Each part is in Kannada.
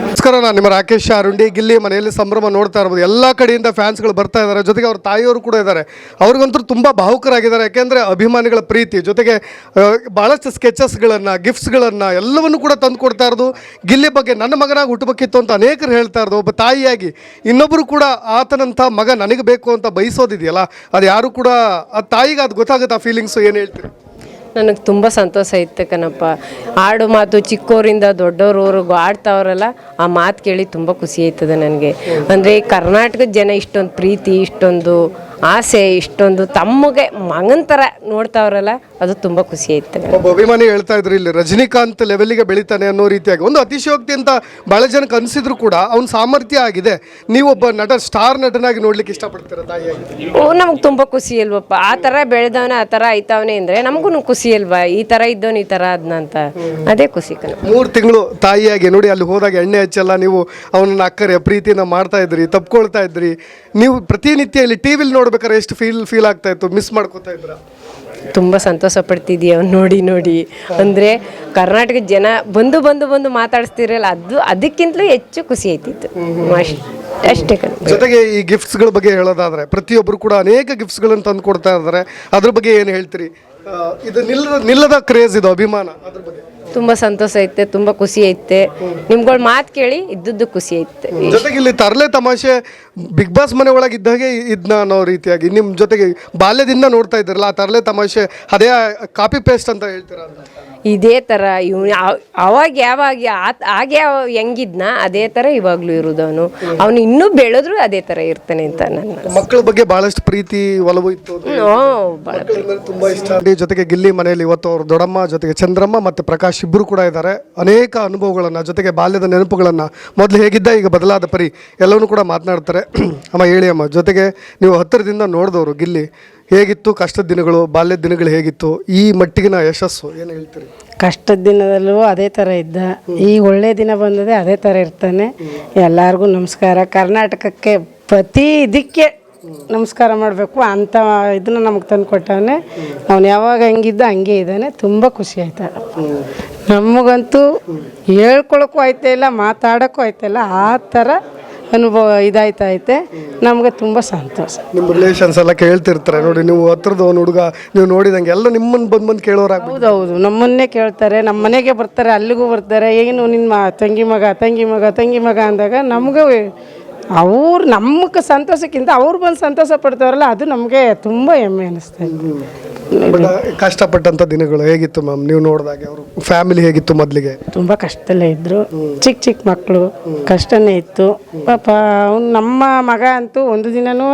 ನಮಸ್ಕಾರ, ನಾನು ನಿಮ್ಮ ರಾಕೇಶ್ ಅರುಂಡಿ. ಗಿಲ್ಲಿ ಮನೆಯಲ್ಲಿ ಸಂಭ್ರಮ ನೋಡ್ತಾ ಇರ್ಬೋದು. ಎಲ್ಲ ಕಡೆಯಿಂದ ಫ್ಯಾನ್ಸ್ಗಳು ಬರ್ತಾ ಇದ್ದಾರೆ. ಜೊತೆಗೆ ಅವ್ರ ತಾಯಿಯವರು ಕೂಡ ಇದ್ದಾರೆ. ಅವ್ರಿಗಂತೂ ತುಂಬ ಭಾವುಕರಾಗಿದ್ದಾರೆ. ಯಾಕೆಂದರೆ ಅಭಿಮಾನಿಗಳ ಪ್ರೀತಿ ಜೊತೆಗೆ ಭಾಳಷ್ಟು ಸ್ಕೆಚಸ್ಗಳನ್ನು, ಗಿಫ್ಟ್ಸ್ಗಳನ್ನು ಎಲ್ಲವನ್ನು ಕೂಡ ತಂದು ಕೊಡ್ತಾ ಇರೋದು. ಗಿಲ್ಲಿ ಬಗ್ಗೆ ನನ್ನ ಮಗನಾಗಿ ಹುಟ್ಟಬೇಕಿತ್ತು ಅಂತ ಅನೇಕರು ಹೇಳ್ತಾ ಇರೋದು. ಒಬ್ಬ ತಾಯಿಯಾಗಿ ಇನ್ನೊಬ್ಬರು ಕೂಡ ಆತನಂಥ ಮಗ ನನಗೆ ಬೇಕು ಅಂತ ಬಯಸೋದಿದೆಯಲ್ಲ, ಅದು ಯಾರು ಕೂಡ ಆ ತಾಯಿಗೆ ಅದು ಗೊತ್ತಾಗುತ್ತೆ. ಆ ಫೀಲಿಂಗ್ಸು ಏನು ಹೇಳ್ತೀರಿ? ನನಗೆ ತುಂಬ ಸಂತೋಷ ಇತ್ತು ಕಣಪ್ಪ. ಆಡು ಮಾತು ಚಿಕ್ಕವರಿಂದ ದೊಡ್ಡವ್ರವರೆಗೂ ಆಡ್ತಾವ್ರಲ್ಲ, ಆ ಮಾತು ಕೇಳಿ ತುಂಬ ಖುಷಿ ಆಯ್ತದೆ ನನಗೆ. ಅಂದರೆ ಕರ್ನಾಟಕದ ಜನ ಇಷ್ಟೊಂದು ಪ್ರೀತಿ, ಇಷ್ಟೊಂದು ಆಸೆ, ಇಷ್ಟೊಂದು ತಮ್ಮಗೆ ಮಗನ ಥರ ನೋಡ್ತಾವ್ರಲ್ಲ, ಅದು ತುಂಬ ಖುಷಿ ಆಯ್ತು. ಒಬ್ಬ ಅಭಿಮಾನಿ ಹೇಳ್ತಾ ಇದ್ರು, ಇಲ್ಲಿ ರಜನಿಕಾಂತ್ ಲೆವೆಲ್ಗೆ ಬೆಳಿತಾನೆ ಅನ್ನೋ ರೀತಿಯಾಗಿ ಒಂದು ಅತಿಶಯೋಕ್ತಿ ಅಂತ ಭಾಳ ಜನಕ್ಕೆ ಅನಿಸಿದ್ರು ಕೂಡ ಅವ್ನ ಸಾಮರ್ಥ್ಯ ಆಗಿದೆ. ನೀವೊಬ್ಬ ನಟ, ಸ್ಟಾರ್ ನಟನಾಗಿ ನೋಡ್ಲಿಕ್ಕೆ ಇಷ್ಟಪಡ್ತೀರ ತಾಯಿಯಾಗಿ? ಓ, ನಮ್ಗೆ ತುಂಬ ಖುಷಿ ಅಲ್ವಪ್ಪ. ಆ ಥರ ಬೆಳೆದವನೇ, ಆ ಥರ ಆಯ್ತವನೇ ಅಂದರೆ ನಮಗೂ ಖುಷಿ ಅಲ್ವಾ? ಈ ಥರ ಇದ್ದವನು ಈ ಥರ ಅದನ್ನ ಅಂತ, ಅದೇ ಖುಷಿ ಕಣ. 3 ತಿಂಗಳು ತಾಯಿಯಾಗಿ ನೋಡಿ, ಅಲ್ಲಿ ಹೋದಾಗ ಎಣ್ಣೆ ಹಚ್ಚಲ್ಲ, ನೀವು ಅವನನ್ನ ಅಕ್ಕರೆ ಪ್ರೀತಿನ ಮಾಡ್ತಾ ಇದ್ರಿ, ತಪ್ಕೊಳ್ತಾ ಇದ್ರಿ. ನೀವು ಪ್ರತಿನಿತ್ಯ ಇಲ್ಲಿ ಟಿವಿಲಿ ನೋಡ್ಬೇಕಾದ್ರೆ ಎಷ್ಟು ಫೀಲ್ ಆಗ್ತಾ ಇತ್ತು? ಮಿಸ್ ಮಾಡ್ಕೋತಾ ಇದ್ರ? ತುಂಬ ಸಂತೋಷ ಪಡ್ತಿದ್ದೀವಿ ಅವ್ನು ನೋಡಿ ನೋಡಿ. ಅಂದರೆ ಕರ್ನಾಟಕದ ಜನ ಬಂದು ಬಂದು ಬಂದು ಮಾತಾಡಿಸ್ತಿರಲ್ಲ, ಅದಕ್ಕಿಂತಲೂ ಹೆಚ್ಚು ಖುಷಿ ಆಯ್ತಿತ್ತು ಅಷ್ಟೇ ಕಣ. ಜೊತೆಗೆ ಈ ಗಿಫ್ಟ್ಸ್ಗಳ ಬಗ್ಗೆ ಹೇಳೋದಾದ್ರೆ, ಪ್ರತಿಯೊಬ್ಬರು ಕೂಡ ಅನೇಕ ಗಿಫ್ಟ್ಸ್ಗಳನ್ನು ತಂದು ಕೊಡ್ತಾ ಇದ್ದಾರೆ. ಅದ್ರ ಬಗ್ಗೆ ಏನು ಹೇಳ್ತೀರಿ? ಇದು ನಿಲ್ಲದ ಕ್ರೇಜ್, ಇದು ಅಭಿಮಾನ, ಅದ್ರ ಬಗ್ಗೆ ತುಂಬ ಸಂತೋಷ ಐತೆ, ತುಂಬ ಖುಷಿ ಐತೆ. ನಿಮ್ಗಳ ಮಾತು ಕೇಳಿ ಇದ್ದದ್ದು ಖುಷಿ ಐತೆ. ಜೊತೆಗೆ ಇಲ್ಲಿ ತರಲೆ ತಮಾಷೆ ಬಿಗ್ ಬಾಸ್ ಮನೆ ಒಳಗೆ ಇದ್ದಾಗೆ ಇದನ್ನ ಅನ್ನೋ ರೀತಿಯಾಗಿ ನಿಮ್ಮ ಜೊತೆಗೆ ಬಾಲ್ಯದಿಂದ ನೋಡ್ತಾ ಇದ್ರಲ್ಲ, ಆ ತರಲೆ ತಮಾಷೆ ಅದೇ ಕಾಪಿ ಪೇಸ್ಟ್ ಅಂತ ಹೇಳ್ತೀರಾ? ಇದೇ ಥರ ಇವನು ಅವಾಗ ಹಾಗೆ ಹೆಂಗಿದ್ನ ಅದೇ ಥರ ಇವಾಗಲೂ ಇರೋದು. ಅವನು ಇನ್ನೂ ಬೆಳೆದ್ರು ಅದೇ ಥರ ಇರ್ತಾನೆ ಅಂತ ನನ್ನ ಮಕ್ಕಳ ಬಗ್ಗೆ ಭಾಳಷ್ಟು ಪ್ರೀತಿ ಒಲವು ಇತ್ತು. ತುಂಬಾ ಇಷ್ಟ. ಜೊತೆಗೆ ಗಿಲ್ಲಿ ಮನೆಯಲ್ಲಿ ಇವತ್ತು ಅವ್ರ ದೊಡ್ಡಮ್ಮ ಜೊತೆಗೆ ಚಂದ್ರಮ್ಮ ಮತ್ತು ಪ್ರಕಾಶ್ ಇಬ್ಬರು ಕೂಡ ಇದ್ದಾರೆ. ಅನೇಕ ಅನುಭವಗಳನ್ನು, ಜೊತೆಗೆ ಬಾಲ್ಯದ ನೆನಪುಗಳನ್ನು, ಮೊದಲು ಹೇಗಿದ್ದ ಈಗ ಬದಲಾದ ಪರಿ ಎಲ್ಲವನ್ನೂ ಕೂಡ ಮಾತನಾಡ್ತಾರೆ. ಅಮ್ಮ ಹೇಳಿ ಅಮ್ಮ, ಜೊತೆಗೆ ನೀವು ಹತ್ತಿರದಿಂದ ನೋಡಿದವರು ಗಿಲ್ಲಿ, ಹೇಗಿತ್ತು ಕಷ್ಟದ ದಿನಗಳು, ಬಾಲ್ಯದ ದಿನಗಳು ಹೇಗಿತ್ತು, ಈ ಮಟ್ಟಿಗಿನ ಯಶಸ್ಸು ಏನು ಹೇಳ್ತೀರಿ? ಕಷ್ಟದ ದಿನದಲ್ಲೂ ಅದೇ ಥರ ಇದ್ದ, ಈ ಒಳ್ಳೆ ದಿನ ಬಂದದೆ ಅದೇ ಥರ ಇರ್ತಾನೆ. ಎಲ್ಲರಿಗೂ ನಮಸ್ಕಾರ. ಕರ್ನಾಟಕಕ್ಕೆ ಪ್ರತಿ ಇದಕ್ಕೆ ನಮಸ್ಕಾರ ಮಾಡಬೇಕು ಅಂತ ಇದನ್ನು ನಮಗೆ ತಂದು ಕೊಟ್ಟವನೇ. ಅವನು ಯಾವಾಗ ಹೆಂಗಿದ್ದ ಹಂಗೆ ಇದ್ದಾನೆ. ತುಂಬ ಖುಷಿ ಆಯ್ತು ನಮಗಂತೂ. ಹೇಳ್ಕೊಳಕ್ಕೂ ಆಯ್ತಾ ಇಲ್ಲ, ಮಾತಾಡೋಕ್ಕೂ ಆಯ್ತಾ ಇಲ್ಲ, ಆ ಥರ ಅನುಭವ ಇದಾಯ್ತೈತೆ. ನಮಗೆ ತುಂಬ ಸಂತೋಷ. ನಿಮ್ಮ ರಿಲೇಷನ್ಸ್ ಎಲ್ಲ ಕೇಳ್ತಿರ್ತಾರೆ ನೋಡಿ, ನೀವು ಹತ್ರದ ಒಂದು ಹುಡುಗ ನೀವು ನೋಡಿದಂಗೆ ಎಲ್ಲ ನಿಮ್ಮನ್ನು ಬಂದು ಕೇಳೋರು. ಹೌದೌದು, ನಮ್ಮನ್ನೇ ಕೇಳ್ತಾರೆ, ನಮ್ಮ ಮನೆಗೆ ಬರ್ತಾರೆ, ಅಲ್ಲಿಗೂ ಬರ್ತಾರೆ. ಏನು ನಿಮ್ಮ ತಂಗಿ ಮಗ ಅಂದಾಗ ನಮಗೂ ಅವ್ರು ನಮಗೆ ಸಂತೋಷಕ್ಕಿಂತ ಅವ್ರು ಬಂದು ಸಂತೋಷ ಪಡ್ತಾರಲ್ಲ, ಅದು ನಮಗೆ ತುಂಬ ಹೆಮ್ಮೆ ಅನ್ನಿಸ್ತಾ ಇದೆ. ಕಷ್ಟಪಟ್ಟಂಥ ದಿನಗಳು ಹೇಗಿತ್ತು ಮ್ಯಾಮ್ ನೀವು ನೋಡಿದಾಗ? ಅವರು ಫ್ಯಾಮಿಲಿ ಹೇಗಿತ್ತು? ಮೊದಲಿಗೆ ತುಂಬ ಕಷ್ಟದಲ್ಲೇ ಇದ್ದರು, ಚಿಕ್ಕ ಮಕ್ಕಳು, ಕಷ್ಟನೇ ಇತ್ತು ಪಾಪ. ಅವ್ನು ನಮ್ಮ ಮಗ ಅಂತೂ ಒಂದು ದಿನವೂ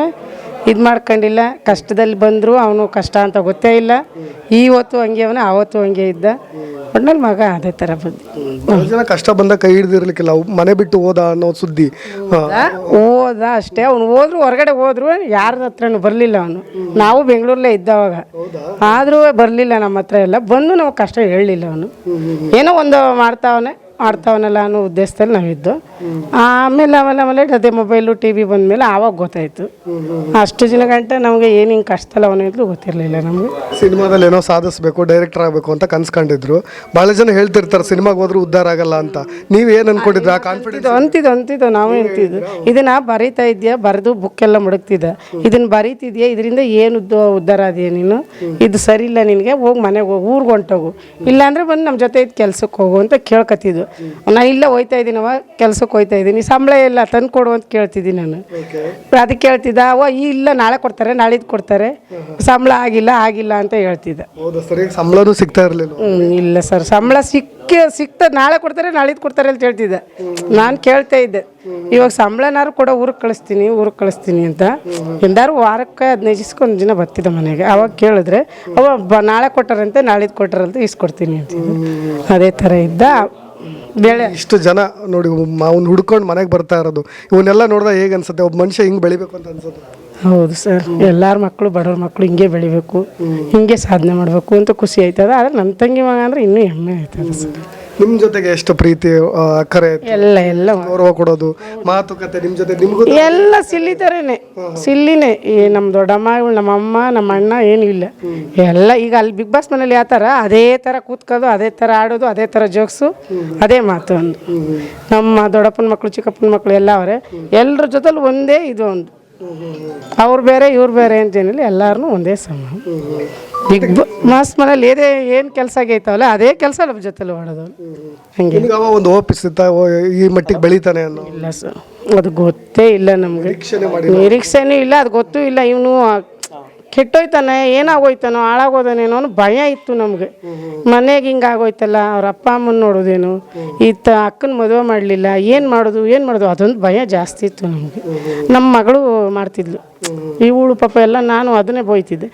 ಇದು ಮಾಡ್ಕೊಂಡಿಲ್ಲ. ಕಷ್ಟದಲ್ಲಿ ಬಂದರು, ಅವನು ಕಷ್ಟ ಅಂತ ಗೊತ್ತೇ ಇಲ್ಲ. ಇವತ್ತು ಹಂಗೆ ಅವನು, ಆವತ್ತು ಹಂಗೆ ಇದ್ದ. ಒಟ್ನಲ್ಲಿ ಮಗ ಅದೇ ಥರ ಜನ ಕಷ್ಟ ಬಂದಾಗ ಕೈ ಹಿಡ್ದಿರ್ಲಿಕ್ಕಿಲ್ಲ, ಮನೆ ಬಿಟ್ಟು ಹೋದ ಅನ್ನೋ ಸುದ್ದಿ. ಹೋದ ಅಷ್ಟೇ. ಅವ್ನು ಹೋದ್ರು, ಹೊರಗಡೆ ಹೋದ್ರು, ಯಾರ ಹತ್ರನೂ ಬರಲಿಲ್ಲ ಅವನು. ನಾವು ಬೆಂಗಳೂರಲ್ಲೇ ಇದ್ದವಾಗ, ಆದರೂ ಬರಲಿಲ್ಲ ನಮ್ಮ ಹತ್ರ ಎಲ್ಲ. ಬಂದು ನಾವು ಕಷ್ಟ ಹೇಳಲಿಲ್ಲ ಅವನು. ಏನೋ ಒಂದು ಮಾಡ್ತಾವನಲ್ಲ ಅನ್ನೋ ಉದ್ದೇಶದಲ್ಲಿ ನಾವಿದ್ದು. ಆಮೇಲೆ ಅದೇ ಮೊಬೈಲು TV ಬಂದಮೇಲೆ ಆವಾಗ ಗೊತ್ತಾಯಿತು. ಅಷ್ಟು ದಿನ ಗಂಟೆ ನಮಗೆ ಏನು ಹಿಂಗೆ ಕಷ್ಟಲ್ಲ ಅವನು ಇದ್ರೂ ಗೊತ್ತಿರಲಿಲ್ಲ ನಮಗೆ. ಸಿನಿಮಾದಲ್ಲಿ ಏನೋ ಸಾಧಿಸಬೇಕು, ಡೈರೆಕ್ಟರ್ ಆಗಬೇಕು ಅಂತ ಕನ್ಸ್ಕೊಂಡಿದ್ರು. ಭಾಳ ಜನ ಹೇಳ್ತಿರ್ತಾರೆ ಸಿನಿಮಾಗೆ ಹೋದ್ರೂ ಉದ್ಧಾರ ಆಗಲ್ಲ ಅಂತ. ನೀವು ಏನು ಅನ್ಕೊಂಡಿದ್ರ? ಕಾನ್ಫಿಡೆನ್ಸ್ ಅಂತಿದ್ದು ನಾವು ಅಂತಿದ್ದು, ಇದನ್ನ ಬರೀತಾ ಇದೆಯಾ, ಬರೆದು ಬುಕ್ಕೆಲ್ಲ ಮುಡುಕ್ತಿದ್ದ, ಇದನ್ನ ಬರೀತಿದ್ಯಾ, ಇದರಿಂದ ಏನು ಉದ್ಧಾರ ಅದೆಯಾ ನೀನು, ಇದು ಸರಿ ಇಲ್ಲ ನಿನಗೆ, ಹೋಗಿ ಮನೆಗೆ ಹೋಗಿ, ಊರಿಗೆ ಹೊಂಟೋಗು, ಇಲ್ಲಾಂದರೆ ಬಂದು ನಮ್ಮ ಜೊತೆ ಇದು ಕೆಲ್ಸಕ್ಕೆ ಹೋಗು ಅಂತ ಕೇಳ್ಕೊತಿದ್ದು. ನಾನು ಇಲ್ಲ ಹೋಯ್ತಾ ಇದ್ದೀನವ, ಕೆಲ್ಸಕ್ಕೆ ಹೋಯ್ತಾ ಇದ್ದೀನಿ, ಸಂಬಳ ಇಲ್ಲ ತಂದು ಕೊಡು ಅಂತ ಕೇಳ್ತಿದ್ದೀನಿ ನಾನು. ಅದಕ್ಕೆ ಕೇಳ್ತಿದ್ದ ಅವ, ಇಲ್ಲ ನಾಳೆ ಕೊಡ್ತಾರೆ, ನಾಳಿದ್ದು ಕೊಡ್ತಾರೆ, ಸಂಬಳ ಆಗಿಲ್ಲ ಅಂತ ಹೇಳ್ತಿದ್ದ. ಸಂಬಳನೂ ಸಿಗ್ತಾ ಇರಲಿಲ್ಲ. ಇಲ್ಲ ಸರ್, ಸಂಬಳ ಸಿಗ್ತದೆ, ನಾಳೆ ಕೊಡ್ತಾರೆ, ನಾಳಿದ್ದು ಕೊಡ್ತಾರೆ ಅಂತ ಹೇಳ್ತಿದ್ದೆ. ನಾನು ಕೇಳ್ತಾ ಇದ್ದೆ, ಇವಾಗ ಸಂಬಳನಾರು ಕೊಡೋ ಊರಿಗೆ ಕಳಿಸ್ತೀನಿ ಅಂತ. ಎಂದಾರು ವಾರಕ್ಕೆ 15 ದಿವಸಕ್ಕೆ ದಿನ ಬರ್ತಿದ್ದ ಮನೆಗೆ. ಅವಾಗ ಕೇಳಿದ್ರೆ ಅವ ನಾಳೆ ಕೊಟ್ಟಾರಂತೆ, ನಾಳಿದ್ದು ಕೊಟ್ಟಾರಂತೆ, ಇಸ್ಕೊಡ್ತೀನಿ ಅಂತ. ಅದೇ ಥರ ಇದ್ದ. ಬೆಳೆ ಇಷ್ಟು ಜನ ನೋಡಿ ಅವ್ನು ಹುಡ್ಕೊಂಡು ಮನೆಗೆ ಬರ್ತಾ ಇರೋದು, ಇವನ್ನೆಲ್ಲ ನೋಡಿದಾಗ ಹೇಗೆ ಅನ್ಸುತ್ತೆ? ಒಬ್ಬ ಮನುಷ್ಯ ಹಿಂಗೆ ಬೆಳಿಬೇಕು ಅಂತ ಅನ್ಸುತ್ತೆ. ಹೌದು ಸರ್, ಎಲ್ಲರ ಮಕ್ಕಳು, ಬಡವ್ರ ಮಕ್ಕಳು ಹಿಂಗೆ ಬೆಳಿಬೇಕು, ಹಿಂಗೆ ಸಾಧನೆ ಮಾಡಬೇಕು ಅಂತ ಖುಷಿ ಆಯ್ತದ. ಆದರೆ ನನ್ನ ತಂಗಿ ಮಗ ಅಂದರೆ ಇನ್ನೂ ಹೆಮ್ಮೆ ಆಯ್ತದ ಸರ್. ನಿಮ್ಮ ಜೊತೆಗೆ ಎಷ್ಟು ಪ್ರೀತಿ ಕರೆ ಎಲ್ಲ ಗೌರವ ಕೊಡೋದು ಮಾತುಕತೆ ನಿಮ್ಮ ಜೊತೆ ನಿಮಗೂ ಎಲ್ಲ ಸಿಲ್ಲಿ ಥರನೇ ಸಿಲ್ಲಿನೇ ಈ ನಮ್ಮ ದೊಡ್ಡಮ್ಮ ನಮ್ಮ ಅಮ್ಮ ನಮ್ಮ ಅಣ್ಣ ಏನೂ ಇಲ್ಲ ಎಲ್ಲ ಈಗ ಅಲ್ಲಿ ಬಿಗ್ ಬಾಸ್ ಮನೇಲಿ ಯಾವ ಥರ ಅದೇ ಥರ ಕೂತ್ಕೋದು ಅದೇ ಥರ ಆಡೋದು ಅದೇ ಥರ ಜೋಕ್ಸು ಅದೇ ಮಾತು ಒಂದು ನಮ್ಮ ದೊಡ್ಡಪ್ಪನ ಮಕ್ಕಳು ಚಿಕ್ಕಪ್ಪನ ಮಕ್ಕಳು ಎಲ್ಲ ಅವರೇ ಎಲ್ಲರ ಜೊತೆಲಿ ಒಂದೇ ಇದು ಒಂದು ಅವ್ರು ಬೇರೆ ಇವ್ರು ಬೇರೆ ಅಂತೇನಿಲ್ಲ ಎಲ್ಲರೂ ಒಂದೇ ಸಮ ಬಿಗ್ ಬಾಸ್ ಮನೇಲಿ ಏನು ಕೆಲಸ ಆಗೈತವಲ್ಲ ಅದೇ ಕೆಲಸ ನಮ್ಮ ಜೊತೆಲಿ ಮಾಡೋದು ಹಂಗೆ ನಿಮ್ಗೆ ಅವ ಒಂದು ಓಪಿಸುತ್ತಾ ಈ ಮಟ್ಟಿಗೆ ಬೆಳಿತಾನೆ ಅನ್ನೋ ಇಲ್ಲ ಸರ್ ಅದು ಗೊತ್ತೇ ಇಲ್ಲ ನಮಗೆ ನಿರೀಕ್ಷೆನೂ ಇಲ್ಲ ಅದು ಗೊತ್ತೂ ಇಲ್ಲ ಇವನು ಕೆಟ್ಟೋಯ್ತಾನೆ ಏನಾಗೋಯ್ತಾನೋ ಹಾಳಾಗೋದಾನೇನೋ ಅನ್ನೋ ಭಯ ಇತ್ತು ನಮಗೆ ಮನೆಗೆ ಹಿಂಗೆ ಆಗೋಯ್ತಲ್ಲ ಅವ್ರ ಅಪ್ಪ ಅಮ್ಮನ ನೋಡೋದೇನು ಈತ ಅಕ್ಕನ ಮದುವೆ ಮಾಡಲಿಲ್ಲ ಏನು ಮಾಡೋದು ಅದೊಂದು ಭಯ ಜಾಸ್ತಿ ಇತ್ತು ನಮಗೆ ನಮ್ಮ ಮಗಳು ಮಾಡ್ತಿದ್ಲು ಇವಳು ಪಾಪ ಎಲ್ಲ ನಾನು ಅದನ್ನೇ ಬೋಯ್ತಿದ್ದೆ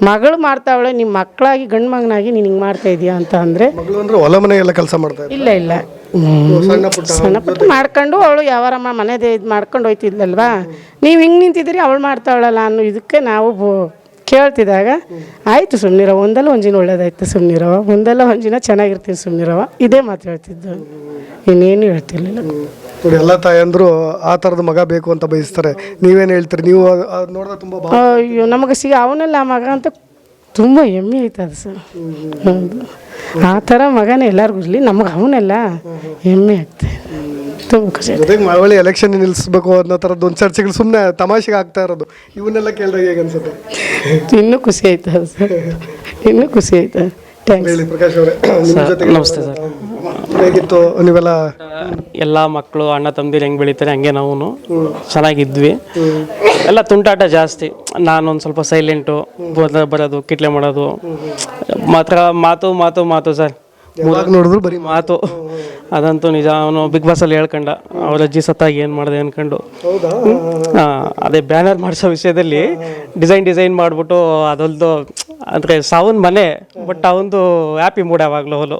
ಮಗಳು ಮಾಡ್ತಾವಳೆ ನಿಮ್ಮ ಮಕ್ಕಳಾಗಿ ಗಂಡು ಮಗನಾಗಿ ನೀನು ಹಿಂಗೆ ಮಾಡ್ತಾ ಇದೀಯಾ ಅಂತ ಅಂದರೆ ಮಗಳು ಅಂದ್ರೆ ಹೊಲ ಮನೆಗೆಲ್ಲ ಕೆಲಸ ಮಾಡ್ತಾ ಇದ್ದಾರೆ ಇಲ್ಲ ಸಣ್ಣ ಪುಟ್ಟ ಮಾಡ್ಕೊಂಡು ಅವಳು ಯಾವಾರ ಮನೆದೇ ಇದು ಮಾಡ್ಕೊಂಡು ಹೋಯ್ತಿದ್ಲಲ್ವಾ ನೀವು ಹಿಂಗೆ ನಿಂತಿದ್ದೀರಿ ಅವಳು ಮಾಡ್ತಾವಳಲ್ಲ ಅನ್ನೋ ಇದಕ್ಕೆ ನಾವು ಕೇಳ್ತಿದ್ದಾಗ ಆಯಿತು ಸುಮ್ಮನಿರವ ಒಂದಲ್ಲ ಒಂದಿನ ಒಳ್ಳೇದಾಯ್ತು ಸುಮ್ಮನಿರವ ಒಂದಲ್ಲ ಒಂದಿನ ಚೆನ್ನಾಗಿರ್ತೀನಿ ಸುಮ್ಮನಿರವ ಇದೇ ಮಾತು ಹೇಳ್ತಿದ್ದು ಇನ್ನೇನು ಹೇಳ್ತಿರ್ಲಿಲ್ಲ ನೋಡಿ ಎಲ್ಲ ತಾಯಂದ್ರು ಆ ಥರದ ಮಗ ಬೇಕು ಅಂತ ಬಯಸ್ತಾರೆ ನೀವೇನು ಹೇಳ್ತೀರಿ ನೀವು ನೋಡಿದ್ರೆ ತುಂಬ ಅಯ್ಯೋ ನಮಗೆ ಅವನೆಲ್ಲ ಆ ಮಗ ಅಂತ ತುಂಬ ಹೆಮ್ಮೆ ಆಯ್ತದ ಸರ್ ಹೌದು ಆ ಥರ ಮಗನೇ ಎಲ್ಲರಿಗೂ ಇರಲಿ ನಮಗೆ ಅವನೆಲ್ಲ ಹೆಮ್ಮೆ ಆಗ್ತದೆ ತುಂಬ ಖುಷಿ ಜೊತೆಗೆ ಮಳವಳ್ಳಿ ಎಲೆಕ್ಷನ್ ನಿಲ್ಲಿಸ್ಬೇಕು ಅನ್ನೋ ಥರದ್ದು ಒಂದು ಚರ್ಚೆಗಳು ಸುಮ್ಮನೆ ತಮಾಷೆಗೆ ಆಗ್ತಾ ಇರೋದು ಇವನ್ನೆಲ್ಲ ಕೇಳಿದಾಗ ಹೇಗೆ ಅನ್ಸುತ್ತೆ ಇನ್ನೂ ಖುಷಿ ಆಯ್ತದ ಸರ್ ಇನ್ನೂ ಖುಷಿ ಆಯ್ತದ ಥ್ಯಾಂಕ್ಸ್ ಹೇಳಿ ಪ್ರಕಾಶ್ ಅವರೇ ನಿಮ್ಮ ಜೊತೆಗೆ ನಮಸ್ತೆ ಸರ್ ಹೇಗಿತ್ತು ನೀವೆಲ್ಲ ಎಲ್ಲ ಮಕ್ಕಳು ಅಣ್ಣ ತಮ್ಮದಿರು ಹೆಂಗೆ ಬೆಳೀತಾರೆ ಹಂಗೆ ನಾವು ಚೆನ್ನಾಗಿದ್ವಿ ಎಲ್ಲ ತುಂಟಾಟ ಜಾಸ್ತಿ ನಾನೊಂದು ಸ್ವಲ್ಪ ಸೈಲೆಂಟು ಬರೋದು ಕಿಟ್ಲೆ ಮಾಡೋದು ಮಾತ್ರ ಮಾತು ಸರ್ ನೋಡಿದ್ರು ಬರೀ ಮಾತು ಅದಂತೂ ನಿಜ. ಅವನು ಬಿಗ್ ಬಾಸಲ್ಲಿ ಹೇಳ್ಕೊಂಡ ಅವ್ರ ಅಜ್ಜಿ ಸತ್ತಾಗಿ ಏನು ಮಾಡಿದೆ ಅಂದ್ಕೊಂಡು ಅದೇ ಬ್ಯಾನರ್ ಮಾಡಿಸೋ ವಿಷಯದಲ್ಲಿ ಡಿಸೈನ್ ಮಾಡಿಬಿಟ್ಟು ಅದೊಂದು ಅಂದರೆ ಸಾವನ್ ಮನೆ ಬಟ್ ಅವನದು ಹ್ಯಾಪಿ ಮೂಡ್ ಯಾವಾಗಲೂ ಅವನು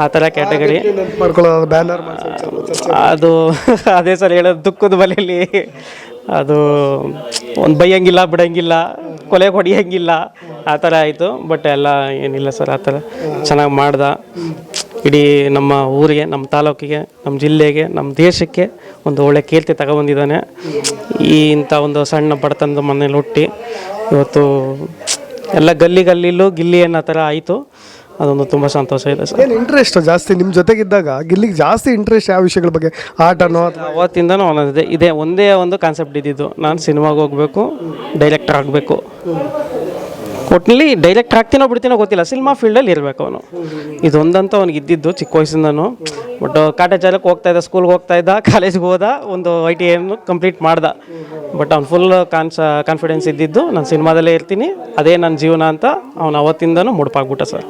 ಆ ಥರ ಕ್ಯಾಟಗರಿ ಮಾಡ್ಕೊಳ್ಳೋದು ಬ್ಯಾನರ್ ಅದು ಅದೇ ಸರ್ ಹೇಳೋದು ದುಃಖದ ಬಲೆಯಲ್ಲಿ ಅದು ಒಂದು ಬೈಯಂಗಿಲ್ಲ ಬಿಡಂಗಿಲ್ಲ ಕೊಲೆ ಹೊಡಿಯಂಗಿಲ್ಲ ಆ ಥರ ಆಯಿತು. ಬಟ್ ಎಲ್ಲ ಏನಿಲ್ಲ ಸರ್ ಆ ಥರ ಚೆನ್ನಾಗಿ ಮಾಡ್ದ. ಇಡೀ ನಮ್ಮ ಊರಿಗೆ ನಮ್ಮ ತಾಲೂಕಿಗೆ ನಮ್ಮ ಜಿಲ್ಲೆಗೆ ನಮ್ಮ ದೇಶಕ್ಕೆ ಒಂದು ಒಳ್ಳೆ ಕೀರ್ತಿ ತಗೊಬಂದಿದ್ದಾನೆ. ಇಂಥ ಒಂದು ಸಣ್ಣ ಬಡತನದ ಮನೇಲಿ ಹುಟ್ಟಿ ಇವತ್ತು ಎಲ್ಲ ಗಲ್ಲಿಲ್ಲೂ ಗಿಲ್ಲಿ ಅನ್ನೋ ಥರ ಆಯಿತು. ಅದೊಂದು ತುಂಬ ಸಂತೋಷ ಇದೆ ಸರ್. ಏನು ಇಂಟ್ರೆಸ್ಟ್ ಜಾಸ್ತಿ ನಿಮ್ಮ ಜೊತೆಗಿದ್ದಾಗ ಗಿಲ್ಲಿಗೆ ಜಾಸ್ತಿ ಇಂಟ್ರೆಸ್ಟ್ ಯಾವ ವಿಷಯಗಳ ಬಗ್ಗೆ ಆಟನೋ ಅವತ್ತಿಂದನೂ ಅನ್ನೋದಿದೆ ಇದೇ ಒಂದೇ ಒಂದು ಕಾನ್ಸೆಪ್ಟ್ ಇದ್ದಿದ್ದು ನಾನು ಸಿನಿಮಾಗೆ ಹೋಗಬೇಕು ಡೈರೆಕ್ಟರ್ ಆಗಬೇಕು. ಒಟ್ಟಿನಲ್ಲಿ ಡೈರೆಕ್ಟರ್ ಆಗ್ತೀನೋ ಬಿಡ್ತೀನೋ ಗೊತ್ತಿಲ್ಲ, ಸಿನಿಮಾ ಫೀಲ್ಡಲ್ಲಿ ಇರಬೇಕು ಅವನು. ಇದೊಂದಂತೂ ಅವ್ನಿಗೆ ಇದ್ದಿದ್ದು ಚಿಕ್ಕ ವಯಸ್ಸಿಂದನೂ. ಬಟ್ ಕಾಟಾಚಾರಕ್ಕೆ ಹೋಗ್ತಾ ಇದ್ದ, ಸ್ಕೂಲ್ಗೆ ಹೋಗ್ತಾ ಇದ್ದ, ಕಾಲೇಜ್ಗೆ ಹೋದ, ಒಂದು ITI ಕಂಪ್ಲೀಟ್ ಮಾಡ್ದ. ಬಟ್ ಅವ್ನು ಫುಲ್ ಕಾನ್ಫಿಡೆನ್ಸ್ ಇದ್ದಿದ್ದು ನಾನು ಸಿನಿಮಾದಲ್ಲೇ ಇರ್ತೀನಿ, ಅದೇ ನನ್ನ ಜೀವನ ಅಂತ ಅವ್ನು ಅವತ್ತಿಂದನೂ ಮುಡುಪಾಗ್ಬಿಟ್ಟ ಸರ್.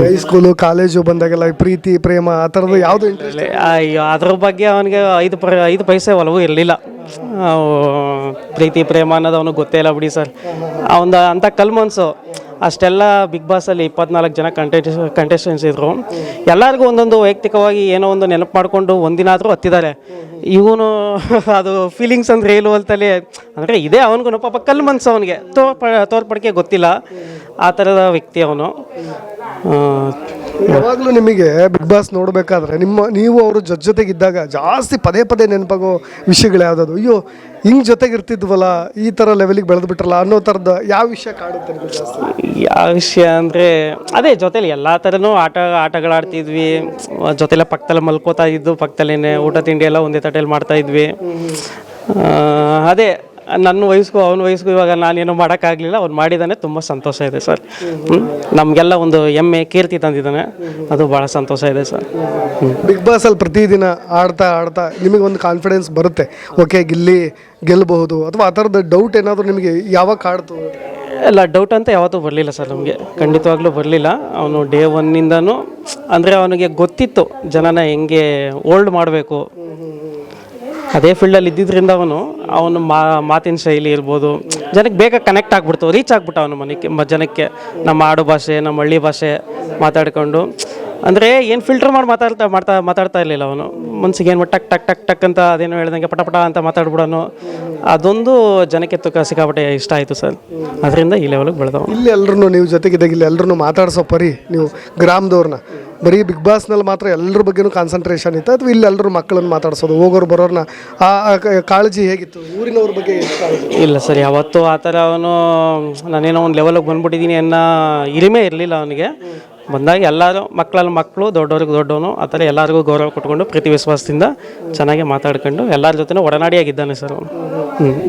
ಹೈಸ್ಕೂಲು ಕಾಲೇಜು ಬಂದಾಗೆಲ್ಲ ಪ್ರೀತಿ ಪ್ರೇಮ ಆ ಥರದ್ದು ಯಾವುದು ಇಂಟ್ರೆಸ್ಟ್? ಅಯ್ಯೋ ಅದ್ರ ಬಗ್ಗೆ ಅವನಿಗೆ 5 ಪೈಸೆ ಒಲವು ಇರಲಿಲ್ಲ. ಪ್ರೀತಿ ಪ್ರೇಮ ಅನ್ನೋದು ಅವನಿಗೆ ಗೊತ್ತೇ ಇಲ್ಲ ಬಿಡಿ ಸರ್. ಅವನ ಅಂಥ ಕಲ್ಮನ್ಸು. ಅಷ್ಟೆಲ್ಲ ಬಿಗ್ ಬಾಸಲ್ಲಿ 24 ಜನ ಕಂಟೆಸ್ಟೆಂಟ್ಸ್ ಇದ್ದರು. ಎಲ್ಲರಿಗೂ ಒಂದೊಂದು ವೈಯಕ್ತಿಕವಾಗಿ ಏನೋ ಒಂದು ನೆನಪು ಮಾಡಿಕೊಂಡು ಒಂದಿನಾದರೂ ಹತ್ತಿದ್ದಾರೆ. ಇವನು ಅದು ಫೀಲಿಂಗ್ಸ್ ಅಂದರೆ ಏನು ಅಂತಲೇ ಅಂದರೆ ಇದೇ ಅವನಿಗೂ ಪಾಪ ಕಲ್ಲು ಮನಸ್ಸು, ಅವನಿಗೆ ತೋರ್ಪಡಿಕೆ ಗೊತ್ತಿಲ್ಲ. ಆ ಥರದ ವ್ಯಕ್ತಿ ಅವನು. ಯಾವಾಗಲೂ ನಿಮಗೆ ಬಿಗ್ ಬಾಸ್ ನೋಡಬೇಕಾದ್ರೆ ನೀವು ಅವರು ಜೊತೆಗಿದ್ದಾಗ ಜಾಸ್ತಿ ಪದೇ ನೆನಪಾಗೋ ವಿಷಯಗಳು ಯಾವುದಾದ್ರು? ಅಯ್ಯೋ ಹಿಂಗೆ ಜೊತೆಗಿರ್ತಿದ್ವಲ್ಲ, ಈ ಥರ ಲೆವೆಲಿಗೆ ಬೆಳೆದು ಬಿಟ್ರಲ್ಲ ಅನ್ನೋ ಥರದ ಯಾವ ವಿಷಯ ಕಾಡುತ್ತೆ ನಿಮಗೆ ಜಾಸ್ತಿ? ಯಾವ ವಿಷಯ ಅಂದರೆ ಅದೇ ಜೊತೇಲಿ ಎಲ್ಲ ಥರನೂ ಆಟಗಳಾಡ್ತಿದ್ವಿ. ಜೊತೆಲೆ ಪಕ್ಕದಲ್ಲೇ ಮಲ್ಕೋತಾ ಇದ್ದು, ಪಕ್ಕದಲ್ಲೇ ಊಟ ತಿಂಡಿ ಎಲ್ಲ ಒಂದೇ ತಟ್ಟೆಯಲ್ಲಿ ಮಾಡ್ತಾಯಿದ್ವಿ. ಅದೇ ನನ್ನ ವಯಸ್ಸಿಗೂ ಅವನ ವಯಸ್ಸಿಗೂ ಇವಾಗ ನಾನೇನು ಮಾಡೋಕ್ಕಾಗಲಿಲ್ಲ, ಅವ್ನು ಮಾಡಿದ್ದಾನೆ. ತುಂಬ ಸಂತೋಷ ಇದೆ ಸರ್. ನಮಗೆಲ್ಲ ಒಂದು ಹೆಮ್ಮೆ ಕೀರ್ತಿ ತಂದಿದ್ದಾನೆ, ಅದು ಭಾಳ ಸಂತೋಷ ಇದೆ ಸರ್. ಬಿಗ್ ಬಾಸಲ್ಲಿ ಪ್ರತಿದಿನ ಆಡ್ತಾ ನಿಮಗೆ ಒಂದು ಕಾನ್ಫಿಡೆನ್ಸ್ ಬರುತ್ತೆ, ಓಕೆ ಗಿಲ್ಲಿ ಗೆಲ್ಲಬಹುದು ಅಥವಾ ಆ ಥರದ ಡೌಟ್ ಏನಾದರೂ ನಿಮಗೆ ಯಾವಾಗ ಕಾಡ್ತು? ಎಲ್ಲ ಡೌಟ್ ಅಂತ ಯಾವತ್ತೂ ಬರಲಿಲ್ಲ ಸರ್ ನಮಗೆ, ಖಂಡಿತವಾಗ್ಲೂ ಬರಲಿಲ್ಲ. ಅವನು ಡೇ 1ನಿಂದನೂ ಅಂದರೆ ಅವನಿಗೆ ಗೊತ್ತಿತ್ತು ಜನನ ಹೆಂಗೆ ಓಲ್ಡ್ ಮಾಡಬೇಕು. ಅದೇ ಫೀಲ್ಡಲ್ಲಿ ಇದ್ದಿದ್ದರಿಂದ ಅವನು ಮಾತಿನ ಶೈಲಿ ಇರ್ಬೋದು, ಜನಕ್ಕೆ ಬೇಗ ಕನೆಕ್ಟ್ ಆಗ್ಬಿಡ್ತು, ರೀಚ್ ಆಗ್ಬಿಟ್ಟು ಅವನು ಜನಕ್ಕೆ. ನಮ್ಮ ಆಡು ಭಾಷೆ, ನಮ್ಮ ಹಳ್ಳಿ ಭಾಷೆ ಮಾತಾಡಿಕೊಂಡು ಅಂದರೆ ಏನು ಫಿಲ್ಟರ್ ಮಾಡಿ ಮಾತಾಡ್ತಾ ಇರಲಿಲ್ಲ ಅವನು. ಮನ್ಸಿಗೆ ಏನು ಟಕ್ ಟಕ್ ಟಕ್ ಟಕ್ ಅಂತ ಅದೇನೋ ಹೇಳ್ದಂಗೆ ಪಟ ಪಟ ಅಂತ ಮಾತಾಡ್ಬಿಡೋನು. ಅದೊಂದು ಜನಕ್ಕೆ ಸಿಕ್ಕಾಪಟ್ಟೆ ಇಷ್ಟ ಆಯಿತು ಸರ್. ಅದರಿಂದ ಈ ಲೆವೆಲ್ಗೆ ಬೆಳೆದವ. ಇಲ್ಲಿ ಎಲ್ಲರೂ ನೀವು ಜೊತೆಗಿದ್ದಾಗ ಇಲ್ಲಿ ಎಲ್ಲರೂ ಮಾತಾಡ್ಸೋ ಪರಿ ನೀವು ಗ್ರಾಮದವ್ರನ್ನ ಬರೀ ಬಿಗ್ ಬಾಸ್ನಲ್ಲಿ ಮಾತ್ರ ಎಲ್ಲರ ಬಗ್ಗೆನೂ ಕಾನ್ಸಂಟ್ರೇಷನ್ ಇತ್ತು, ಅಥವಾ ಇಲ್ಲಿ ಎಲ್ಲರೂ ಮಕ್ಕಳನ್ನು ಮಾತಾಡ್ಸೋದು, ಹೋಗೋರು ಬರೋರನ್ನ ಆ ಕಾಳಜಿ ಹೇಗಿತ್ತು? ಊರಿನವ್ರ ಬಗ್ಗೆ ಎಷ್ಟು ಕಾಳಜಿ? ಇಲ್ಲ ಸರ್, ಯಾವತ್ತೂ ಆ ಥರ ಅವನು ನಾನೇನೋ ಒಂದು ಲೆವೆಲಿಗೆ ಬಂದ್ಬಿಟ್ಟಿದ್ದೀನಿ ಅನ್ನೋ ಹಿರಿಮೆ ಇರಲಿಲ್ಲ ಅವನಿಗೆ. ಬಂದಾಗ ಎಲ್ಲರೂ ಮಕ್ಕಳಲ್ಲಿ ಮಕ್ಕಳು, ದೊಡ್ಡವ್ರಿಗೆ ದೊಡ್ಡವನು, ಆ ಥರ ಎಲ್ಲರಿಗೂ ಗೌರವ ಕೊಟ್ಕೊಂಡು ಪ್ರೀತಿ ವಿಶ್ವಾಸದಿಂದ ಚೆನ್ನಾಗಿ ಮಾತಾಡ್ಕೊಂಡು ಎಲ್ಲರ ಜೊತೆ ಒಡನಾಡಿಯಾಗಿದ್ದಾನೆ ಸರ್ ಅವನು.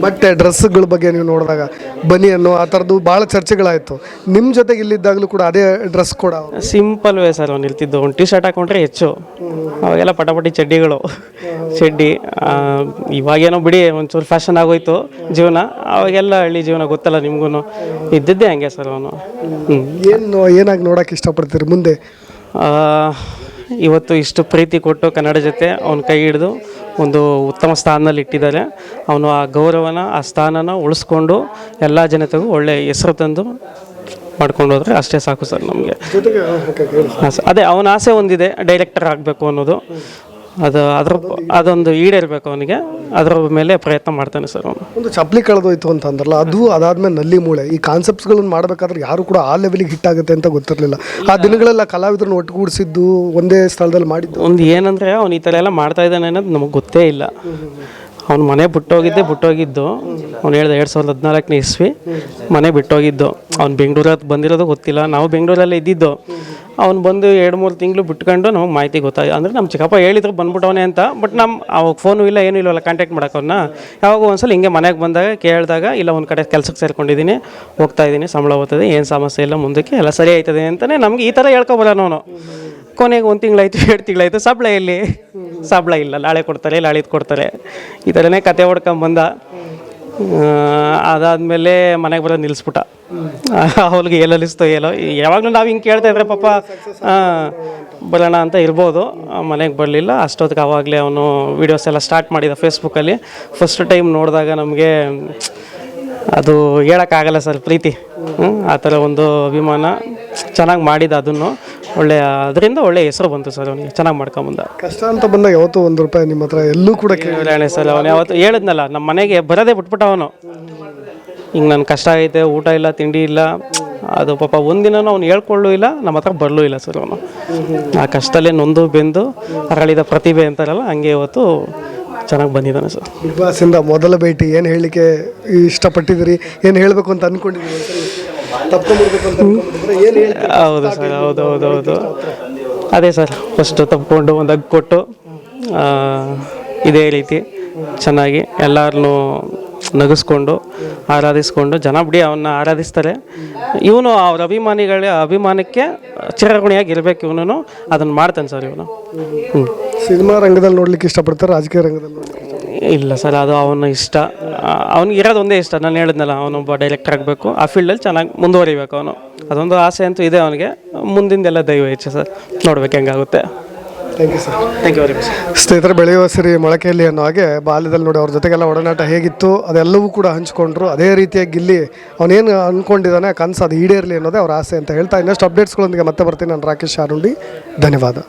ಬಟ್ಟೆ ಡ್ರೆಸ್ಗಳ ಬಗ್ಗೆ ನೀವು ನೋಡಿದಾಗ ಬನಿಯನ್ನು ಆ ಥರದ್ದು ಭಾಳ ಚರ್ಚೆಗಳಾಯಿತು. ನಿಮ್ಮ ಜೊತೆಗೆ ಇಲ್ಲಿದ್ದಾಗಲೂ ಕೂಡ ಅದೇ ಡ್ರೆಸ್ ಕೂಡ ಸಿಂಪಲ್ ವೇ ಸರ್ ಅವ್ನು ಇರ್ತಿದ್ದು. ಒಂದು ಟೀ ಶರ್ಟ್ ಹಾಕೊಂಡ್ರೆ ಹೆಚ್ಚು. ಅವಾಗೆಲ್ಲ ಪಟಾಪಟಿ ಚಡ್ಡಿಗಳು, ಚಡ್ಡಿ. ಇವಾಗೇನೋ ಬಿಡಿ ಒಂಚೂರು ಫ್ಯಾಷನ್ ಆಗೋಯ್ತು ಜೀವನ. ಅವಾಗೆಲ್ಲ ಹಳ್ಳಿ ಜೀವನ ಗೊತ್ತಲ್ಲ ನಿಮಗೂ, ಇದ್ದಿದ್ದೇ ಹಂಗೆ ಸರ್ ಅವನು. ಏನಾಗಿ ನೋಡೋಕೆ ಇಷ್ಟಪಡ್ತೀರಿ ಮುಂದೆ? ಇವತ್ತು ಇಷ್ಟು ಪ್ರೀತಿ ಕೊಟ್ಟು ಕನ್ನಡ ಜೊತೆ ಅವನ ಕೈ ಹಿಡಿದು ಒಂದು ಉತ್ತಮ ಸ್ಥಾನದಲ್ಲಿ ಇಟ್ಟಿದ್ದಾರೆ. ಅವನು ಆ ಗೌರವನ, ಆ ಸ್ಥಾನನ ಉಳಿಸ್ಕೊಂಡು ಎಲ್ಲ ಜನತೆಗೂ ಒಳ್ಳೆಯ ಹೆಸರು ತಂದು ಮಾಡ್ಕೊಂಡು ಹೋದರೆ ಅಷ್ಟೇ ಸಾಕು ಸರ್ ನಮಗೆ. ಅದೇ ಅವನ ಆಸೆ ಒಂದಿದೆ, ಡೈರೆಕ್ಟರ್ ಆಗಬೇಕು ಅನ್ನೋದು. ಅದೊಂದು ಈಡೇರಬೇಕು ಅವನಿಗೆ. ಅದರ ಮೇಲೆ ಪ್ರಯತ್ನ ಮಾಡ್ತಾನೆ ಸರ್ ಅವನು. ಒಂದು ಚಪ್ಪಲಿ ಕಳೆದೋಯ್ತು ಅಂತ ಅಂದ್ರಲ್ಲ, ಅದು ಅದಾದ್ಮೇಲೆ ನಲ್ಲಿ ಮೂಳೆ. ಈ ಕಾನ್ಸೆಪ್ಟ್ಸ್ಗಳನ್ನು ಮಾಡಬೇಕಾದ್ರೆ ಯಾರು ಕೂಡ ಆ ಲೆವೆಲಿಗೆ ಹಿಟ್ ಆಗುತ್ತೆ ಅಂತ ಗೊತ್ತಿರಲಿಲ್ಲ. ಆ ದಿನಗಳೆಲ್ಲ ಕಲಾವಿದರನ್ನ ಒಟ್ಟುಗೂಡಿಸಿದ್ದು, ಒಂದೇ ಸ್ಥಳದಲ್ಲಿ ಮಾಡಿದ್ದು. ಒಂದು ಏನಂದರೆ ಅವ್ನು ಈ ಥರ ಎಲ್ಲ ಮಾಡ್ತಾ ಇದ್ದಾನೆ ಅನ್ನೋದು ನಮಗೆ ಗೊತ್ತೇ ಇಲ್ಲ. ಅವ್ನು ಮನೆ ಬಿಟ್ಟೋಗಿದ್ದು ಅವ್ನು ಹೇಳ್ದೆ 2014ನೇ ಇಸ್ವಿ ಮನೆ ಬಿಟ್ಟೋಗಿದ್ದು. ಅವ್ನು ಬೆಂಗಳೂರಲ್ಲಿ ಬಂದಿರೋದು ಗೊತ್ತಿಲ್ಲ. ನಾವು ಬೆಂಗಳೂರಲ್ಲೇ ಇದ್ದಿದ್ದು. ಅವ್ನು ಬಂದು 2-3 ತಿಂಗಳು ಬಿಟ್ಕೊಂಡು ನಮಗೆ ಮಾಹಿತಿ ಗೊತ್ತಾಗಿ. ಅಂದರೆ ನಮ್ಮ ಚಿಕ್ಕಪ್ಪ ಹೇಳಿದ್ರು ಬಂದ್ಬಿಟ್ಟವನೇ ಅಂತ. ಬಟ್ ಅವಾಗ ಫೋನು ಇಲ್ಲ, ಏನೂ ಇಲ್ಲವಲ್ಲ ಕಾಂಟ್ಯಾಕ್ಟ್ ಮಾಡೋಕ್ಕವನ್ನ. ಯಾವಾಗ ಒಂದ್ಸಲ ಹಿಂಗೆ ಮನೆಗೆ ಬಂದಾಗ ಕೇಳಿದಾಗ, ಇಲ್ಲ ಒಂದು ಕಡೆ ಕೆಲಸಕ್ಕೆ ಸೇರ್ಕೊಂಡಿದ್ದೀನಿ, ಹೋಗ್ತಾಯಿದ್ದೀನಿ, ಸಂಬಳ ಓದ್ತದೆ, ಏನು ಸಮಸ್ಯೆ ಇಲ್ಲ, ಮುಂದಕ್ಕೆ ಎಲ್ಲ ಸರಿ ಆಯ್ತದೆ ಅಂತಲೇ ನಮಗೆ ಈ ಥರ ಹೇಳ್ಕೊಬರೋನು ಅವನು. ಕೊನೆಗೆ 1 ತಿಂಗಳಾಯ್ತು, 2 ತಿಂಗಳಾಯ್ತು, ಸಂಬಳ ಎಲ್ಲಿ? ಸಂಬಳ ಇಲ್ಲ, ನಾಳೆ ಕೊಡ್ತಾರೆ, ನಾಳಿದ್ದು ಕೊಡ್ತಾರೆ, ಈ ಥರನೇ ಕತೆ ಹೊಡ್ಕೊಂಬಂದ. ಅದಾದಮೇಲೆ ಮನೆಗೆ ಬರೋದು ನಿಲ್ಲಿಸ್ಬಿಟ್ಟ. ಅವ್ರಿಗೆ ಎಲ್ಲಲಿಸ್ತೋ ಏನೋ. ಯಾವಾಗಲೂ ನಾವು ಹಿಂಗೆ ಕೇಳ್ತಾ ಇದ್ರೆ ಪಾಪ ಬರೋಣ ಅಂತ ಇರ್ಬೋದು. ಮನೆಗೆ ಬರಲಿಲ್ಲ. ಅಷ್ಟೊತ್ತಿಗೆ ಆವಾಗಲೇ ಅವನು ವೀಡಿಯೋಸ್ ಎಲ್ಲ ಸ್ಟಾರ್ಟ್ ಮಾಡಿದ ಫೇಸ್ಬುಕ್ಕಲ್ಲಿ. ಫಸ್ಟ್ ಟೈಮ್ ನೋಡಿದಾಗ ನಮಗೆ ಅದು ಹೇಳೋಕ್ಕಾಗಲ್ಲ ಸರ್, ಪ್ರೀತಿ. ಆ ಥರ ಒಂದು ಅಭಿಮಾನ ಚೆನ್ನಾಗಿ ಮಾಡಿದ. ಅದನ್ನು ಅದರಿಂದ ಒಳ್ಳೆ ಹೆಸರು ಬಂತು ಸರ್ ಅವನಿಗೆ. ಚೆನ್ನಾಗಿ ಮಾಡ್ಕೊಂಬಂದ. ಕಷ್ಟ ಅಂತ ಬಂದಾಗ ಯಾವತ್ತೂ ₹1 ನಿಮ್ಮ ಹತ್ರ ಎಲ್ಲೂ ಕೂಡ ಕೇಳಿಲ್ಲ ಸರ್. ಅವನು ಯಾವತ್ತು ಹೇಳಿದ್ನಲ್ಲ, ನಮ್ಮ ಮನೆಗೆ ಬರೋದೇ ಬಿಟ್ಬಿಟ್ಟ ಅವನು. ಹಿಂಗೆ ನನ್ನ ಕಷ್ಟ ಆಗೈತೆ, ಊಟ ಇಲ್ಲ, ತಿಂಡಿ ಇಲ್ಲ. ಅದು ಪಾಪ ಒಂದಿನೂ ಅವ್ನು ಹೇಳ್ಕೊಳ್ಳೂ ಇಲ್ಲ, ನಮ್ಮ ಹತ್ರ ಬರಲೂ ಇಲ್ಲ ಸರ್ ಅವನು. ಆ ಕಷ್ಟದಲ್ಲೇ ನೊಂದು ಬೆಂದು ಅರಳಿದ ಪ್ರತಿಭೆ ಅಂತಾರಲ್ಲ, ಹಂಗೆ ಇವತ್ತು ಚೆನ್ನಾಗಿ ಬಂದಿದ್ದಾನೆ ಸರ್. ಬಿಗ್ ಬಾಸಿಂದ ಮೊದಲ ಭೇಟಿ ಏನು ಹೇಳಲಿಕ್ಕೆ ಇಷ್ಟಪಟ್ಟಿದ್ದೀರಿ? ಏನು ಹೇಳಬೇಕು ಅಂತ ಅಂದ್ಕೊಂಡಿದ್ದೀರಿ? ಹೌದು ಸರ್, ಹೌದು. ಅದೇ ಸರ್, ಫಸ್ಟು ತಪ್ಪಿಕೊಂಡು ಒಂದು ಹಗ್ ಕೊಟ್ಟು ಇದೇ ರೀತಿ ಚೆನ್ನಾಗಿ ಎಲ್ಲರನ್ನೂ ನಗಿಸ್ಕೊಂಡು ಆರಾಧಿಸ್ಕೊಂಡು ಜನ ಬಿಡಿ ಅವನ್ನ ಆರಾಧಿಸ್ತಾರೆ. ಇವನು ಅವ್ರ ಅಭಿಮಾನಕ್ಕೆ ಚಿರಋಣಿಯಾಗಿ ಇರಬೇಕು. ಇವನು ಅದನ್ನು ಮಾಡ್ತಾನೆ ಸರ್ ಇವನು. ಸಿನಿಮಾ ರಂಗದಲ್ಲಿ ನೋಡ್ಲಿಕ್ಕೆ ಇಷ್ಟಪಡ್ತಾರೆ, ರಾಜಕೀಯ ರಂಗದಲ್ಲಿ ಇಲ್ಲ ಸರ್, ಅದು ಅವನ ಇಷ್ಟ. ಅವ್ನಿಗೆ ಇರೋದು ಒಂದೇ ಇಷ್ಟ. ನಾನು ಹೇಳಿದ್ನಲ್ಲ, ಅವನೊಬ್ಬ ಡೈರೆಕ್ಟರ್ ಆಗಬೇಕು, ಆ ಫೀಲ್ಡಲ್ಲಿ ಚೆನ್ನಾಗಿ ಮುಂದುವರಿಬೇಕು ಅವನು. ಅದೊಂದು ಆಸೆ ಅಂತೂ ಇದೆ ಅವನಿಗೆ. ಮುಂದಿಂದೆಲ್ಲ ದೈವ ಹೆಚ್ಚು ಸರ್, ನೋಡ್ಬೇಕು ಹೆಂಗಾಗುತ್ತೆ. Thank you sir. Thank you very much. ಸ್ನೇಹಿತರೆ, ಬೆಳೆಯುವ ಸಿರಿ ಮೊಳಕೆಯಲ್ಲಿ ಅನ್ನೋ ಹಾಗೆ ಬಾಲ್ಯದಲ್ಲಿ ನೋಡಿ ಅವ್ರ ಜೊತೆಗೆಲ್ಲ ಒಡನಾಟ ಹೇಗಿತ್ತು ಅದೆಲ್ಲವೂ ಕೂಡ ಹಂಚ್ಕೊಂಡ್ರು. ಅದೇ ರೀತಿಯಾಗಿ ಗಿಲ್ಲಿ ಅವನೇನು ಅಂದ್ಕೊಂಡಿದ್ದಾನೆ ಕನಸು ಅದು ಈಡೇರಲಿ ಅನ್ನೋದೇ ಅವ್ರ ಆಸೆ ಅಂತ ಹೇಳ್ತಾ, ಇನ್ನಷ್ಟು ಅಪ್ಡೇಟ್ಸ್ಗಳೊಂದಿಗೆ ಮತ್ತೆ ಬರ್ತೀನಿ. ನಾನು ರಾಕೇಶ್ ಆರುಂಡಿ. ಧನ್ಯವಾದ.